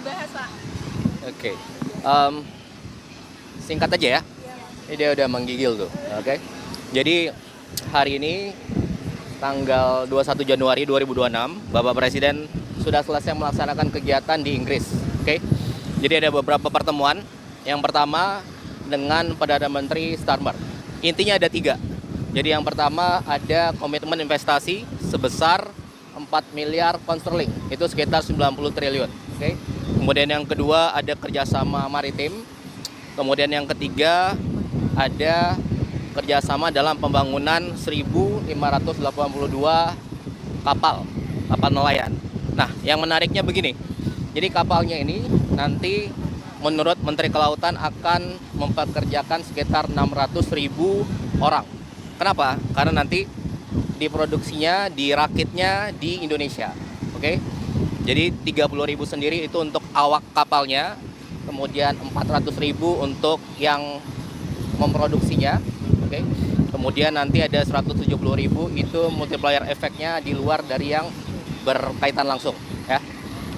dibahas, Pak. Oke. Singkat aja ya. Ini dia udah menggigil tuh. Oke. Jadi hari ini tanggal 21 Januari 2026, Bapak Presiden sudah selesai melaksanakan kegiatan di Inggris. Oke. Jadi ada beberapa pertemuan. Yang pertama dengan Perdana Menteri Starmer. Intinya ada 3. Jadi yang pertama ada komitmen investasi sebesar 4 miliar pound sterling. Itu sekitar 90 triliun. Oke. Kemudian yang kedua ada kerjasama maritim. Kemudian yang ketiga ada kerjasama dalam pembangunan 1.582 kapal nelayan. Nah, yang menariknya begini. Jadi kapalnya ini nanti menurut Menteri Kelautan akan mempekerjakan sekitar 600.000 orang. Kenapa? Karena nanti diproduksinya, dirakitnya di Indonesia. Oke. Jadi 30.000 sendiri itu untuk awak kapalnya, kemudian 400.000 untuk yang memproduksinya. Oke. Kemudian nanti ada 170.000 itu multiplier efeknya di luar dari yang berkaitan langsung, ya.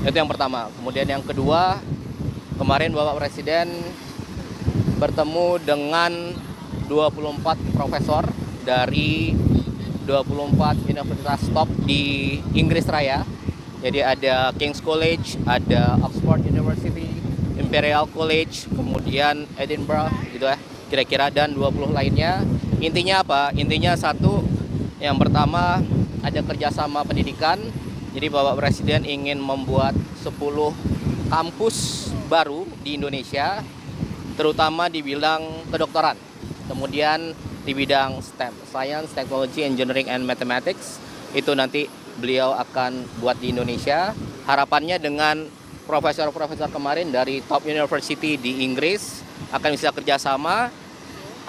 Itu yang pertama. Kemudian yang kedua, kemarin Bapak Presiden bertemu dengan 24 profesor dari 24 universitas top di Inggris Raya. Jadi ada King's College, ada Oxford University, Imperial College, kemudian Edinburgh gitu ya, kira-kira, dan 20 lainnya. Intinya apa? Intinya satu, yang pertama ada kerjasama pendidikan. Jadi Bapak Presiden ingin membuat 10 kampus baru di Indonesia, terutama di bidang kedokteran. Kemudian di bidang STEM, Science, Technology, Engineering, and Mathematics, itu nanti beliau akan buat di Indonesia. Harapannya dengan profesor-profesor kemarin dari top university di Inggris akan bisa kerjasama.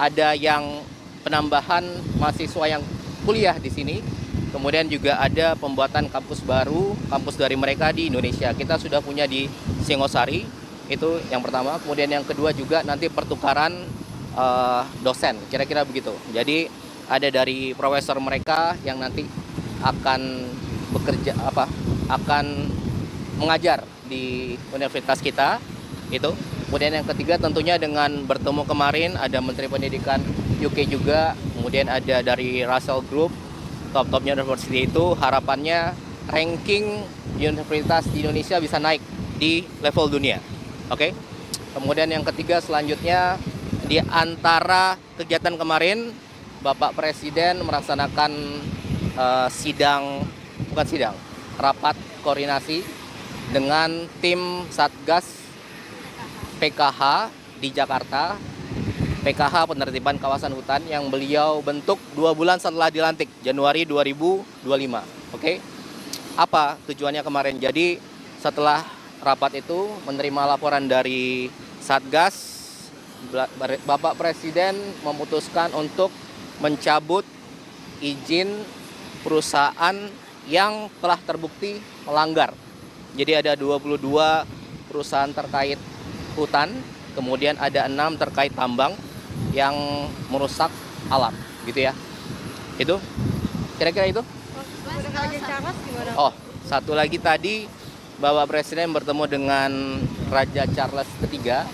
Ada yang penambahan mahasiswa yang kuliah di sini. Kemudian juga ada pembuatan kampus baru, kampus dari mereka di Indonesia. Kita sudah punya di Singosari, itu yang pertama. Kemudian yang kedua juga nanti pertukaran dosen, kira-kira begitu. Jadi ada dari profesor mereka yang nanti akan bekerja akan mengajar di universitas kita itu. Kemudian yang ketiga tentunya dengan bertemu kemarin ada Menteri Pendidikan UK juga, kemudian ada dari Russell Group, top university itu, harapannya ranking universitas di Indonesia bisa naik di level dunia. Oke. Kemudian yang ketiga selanjutnya, di antara kegiatan kemarin Bapak Presiden melaksanakan rapat koordinasi dengan tim Satgas PKH di Jakarta. PKH penertiban kawasan hutan yang beliau bentuk 2 bulan setelah dilantik, Januari 2025. Oke. Apa tujuannya kemarin? Jadi setelah rapat itu menerima laporan dari Satgas, Bapak Presiden memutuskan untuk mencabut izin perusahaan yang telah terbukti melanggar. Jadi ada 22 perusahaan terkait hutan, kemudian ada 6 terkait tambang yang merusak alam, gitu ya. Itu kira-kira itu. Oh, satu lagi tadi Bapak Presiden bertemu dengan Raja Charles III.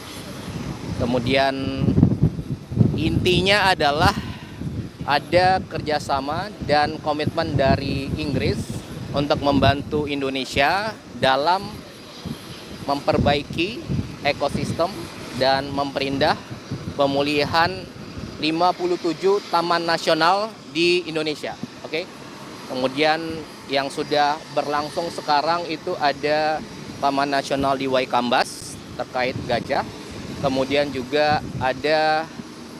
Kemudian intinya adalah ada kerjasama dan komitmen dari Inggris untuk membantu Indonesia dalam memperbaiki ekosistem dan memperindah pemulihan 57 taman nasional di Indonesia. Oke. Kemudian yang sudah berlangsung sekarang itu ada Taman Nasional di Waikambas terkait gajah. Kemudian juga ada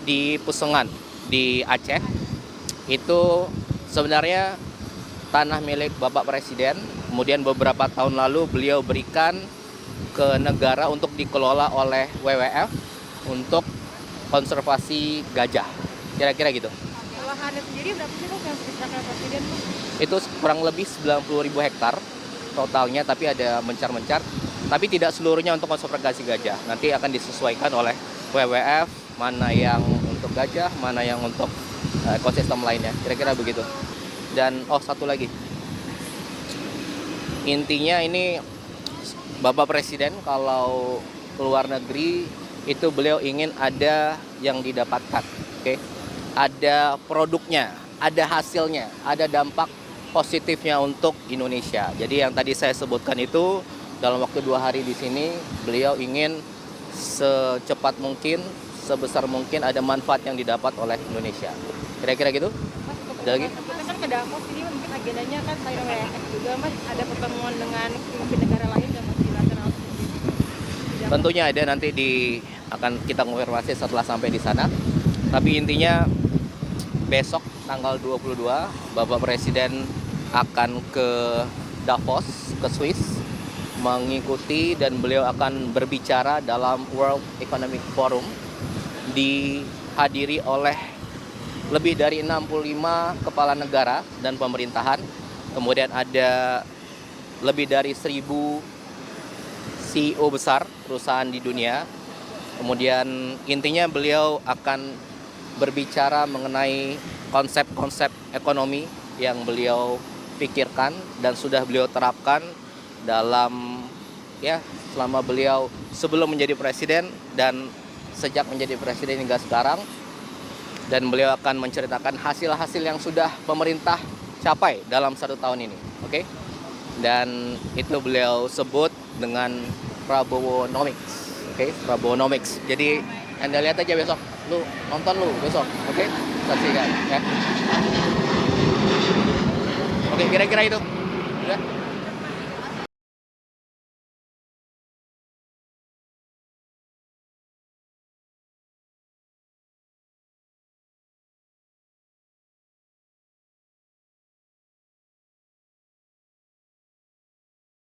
di Pusengan di Aceh. Itu sebenarnya tanah milik Bapak Presiden. Kemudian beberapa tahun lalu beliau berikan ke negara untuk dikelola oleh WWF untuk konservasi gajah. Kira-kira gitu. Lahannya sendiri berapa sih yang diserahkan Presiden? Itu kurang lebih 90.000 hektar totalnya, tapi ada mencar-mencar. Tapi tidak seluruhnya untuk konservasi gajah. Nanti akan disesuaikan oleh WWF mana yang untuk gajah, mana yang untuk ekosistem lainnya. Kira-kira begitu. Dan satu lagi. Intinya ini Bapak Presiden kalau keluar negeri itu beliau ingin ada yang didapatkan, oke? Ada produknya, ada hasilnya, ada dampak positifnya untuk Indonesia. Jadi yang tadi saya sebutkan itu dalam waktu 2 hari di sini beliau ingin secepat mungkin, sebesar mungkin ada manfaat yang didapat oleh Indonesia. Kira-kira gitu? Mas, Ada lagi? kita kan ke Davos ini mungkin agendanya kan sayur WF juga Mas, ada pertemuan dengan pemimpin negara lain dan Mas bilateral seperti itu. Tentunya ada, nanti akan kita konfirmasi setelah sampai di sana. Tapi intinya besok tanggal 22 Bapak Presiden akan ke Davos, ke Swiss, mengikuti dan beliau akan berbicara dalam World Economic Forum, dihadiri oleh lebih dari 65 kepala negara dan pemerintahan. Kemudian ada lebih dari 1.000 CEO besar perusahaan di dunia. Kemudian intinya beliau akan berbicara mengenai konsep-konsep ekonomi yang beliau pikirkan dan sudah beliau terapkan dalam selama beliau sebelum menjadi presiden dan sejak menjadi presiden hingga sekarang. Dan beliau akan menceritakan hasil-hasil yang sudah pemerintah capai dalam 1 tahun ini, oke? Dan itu beliau sebut dengan Prabowonomics, oke? Prabowonomics. Jadi Anda lihat aja besok, nonton besok, oke? Saksikan, ya. Oke, kira-kira itu. Udah?